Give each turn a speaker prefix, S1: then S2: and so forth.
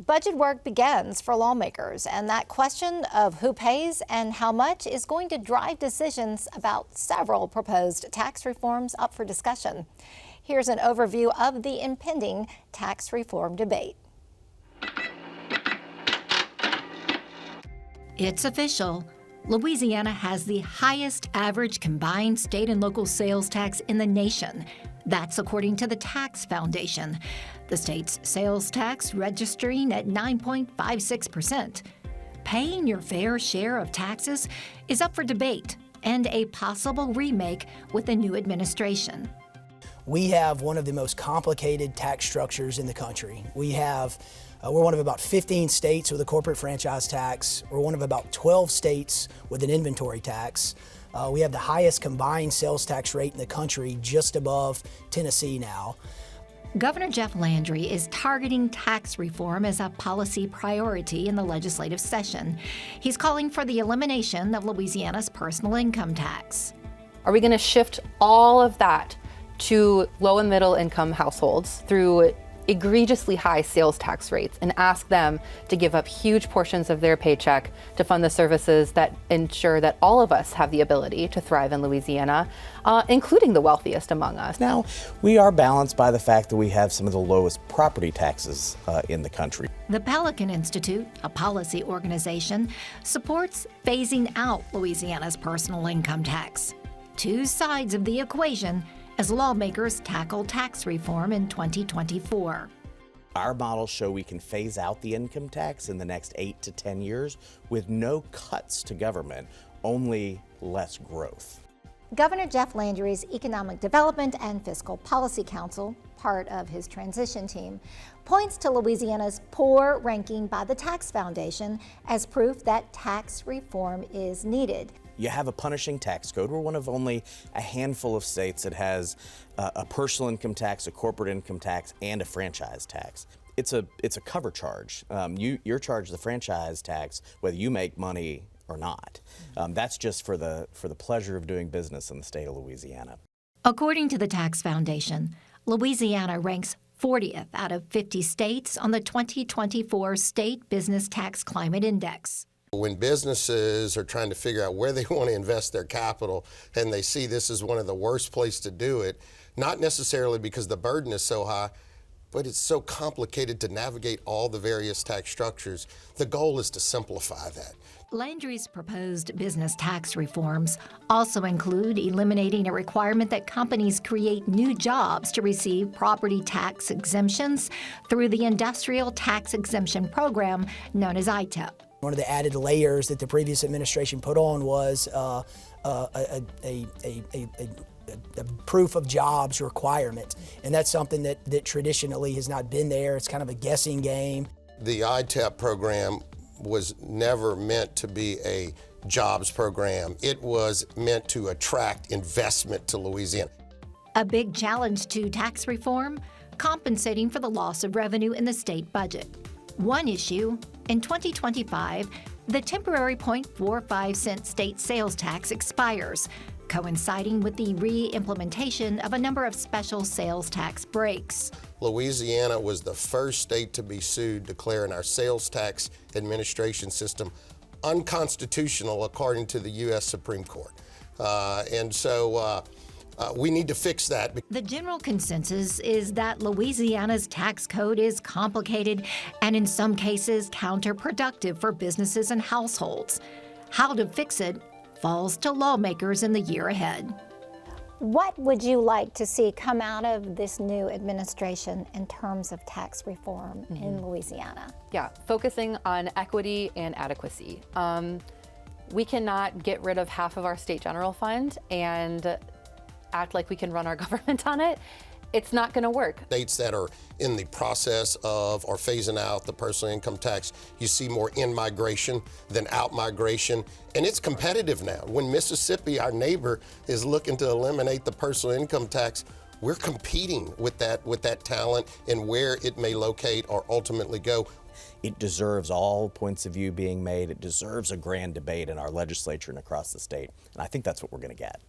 S1: Budget work begins for lawmakers, and that question of who pays and how much is going to drive decisions about several proposed tax reforms up for discussion. Here's an overview of the impending tax reform debate. It's official. Louisiana has the highest average combined state and local sales tax in the nation. That's according to the Tax Foundation. The state's sales tax registering at 9.56%. Paying your fair share of taxes is up for debate and a possible remake with the new administration.
S2: We have one of the most complicated tax structures in the country. We're one of about 15 states with a corporate franchise tax. We're one of about 12 states with an inventory tax. We have the highest combined sales tax rate in the country, just above Tennessee now.
S1: Governor Jeff Landry is targeting tax reform as a policy priority in the legislative session. He's calling for the elimination of Louisiana's personal income tax.
S3: Are we going to shift all of that to low and middle income households through egregiously high sales tax rates and ask them to give up huge portions of their paycheck to fund the services that ensure that all of us have the ability to thrive in Louisiana, including the wealthiest among us?
S4: Now, we are balanced by the fact that we have some of the lowest property taxes in the country.
S1: The Pelican Institute, a policy organization, supports phasing out Louisiana's personal income tax. Two sides of the equation as lawmakers tackle tax reform in 2024.
S4: Our models show we can phase out the income tax in the next 8 to 10 years with no cuts to government, only less growth.
S1: Governor Jeff Landry's Economic Development and Fiscal Policy Council, part of his transition team, points to Louisiana's poor ranking by the Tax Foundation as proof that tax reform is needed.
S4: You have a punishing tax code. We're one of only a handful of states that has a personal income tax, a corporate income tax, and a franchise tax. It's a cover charge. You're charged the franchise tax whether you make money or not. That's just for the pleasure of doing business in the state of Louisiana.
S1: According to the Tax Foundation, Louisiana ranks 40th out of 50 states on the 2024 State Business Tax Climate Index.
S5: When businesses are trying to figure out where they want to invest their capital and they see this is one of the worst places to do it, not necessarily because the burden is so high, but it's so complicated to navigate all the various tax structures, the goal is to simplify that.
S1: Landry's proposed business tax reforms also include eliminating a requirement that companies create new jobs to receive property tax exemptions through the Industrial Tax Exemption Program known as ITEP.
S2: One of the added layers that the previous administration put on was a proof of jobs requirement. And that's something that traditionally has not been there. It's kind of a guessing game.
S5: The ITEP program was never meant to be a jobs program. It was meant to attract investment to Louisiana.
S1: A big challenge to tax reform, compensating for the loss of revenue in the state budget. One issue, in 2025, the temporary 0.45-cent state sales tax expires, coinciding with the re-implementation of a number of special sales tax breaks.
S5: Louisiana was the first state to be sued, declaring our sales tax administration system unconstitutional according to the U.S. Supreme Court. We need to fix that.
S1: The general consensus is that Louisiana's tax code is complicated and in some cases counterproductive for businesses and households. How to fix it falls to lawmakers in the year ahead. What would you like to see come out of this new administration in terms of tax reform in Louisiana?
S3: Yeah, focusing on equity and adequacy. We cannot get rid of half of our state general fund and act like we can run our government on it. It's not going to work.
S5: States that are in the process of or phasing out the personal income tax, you see more in-migration than out-migration, and it's competitive now. When Mississippi, our neighbor, is looking to eliminate the personal income tax, we're competing with that talent and where it may locate or ultimately go.
S4: It deserves all points of view being made. It deserves a grand debate in our legislature and across the state, and I think that's what we're going to get.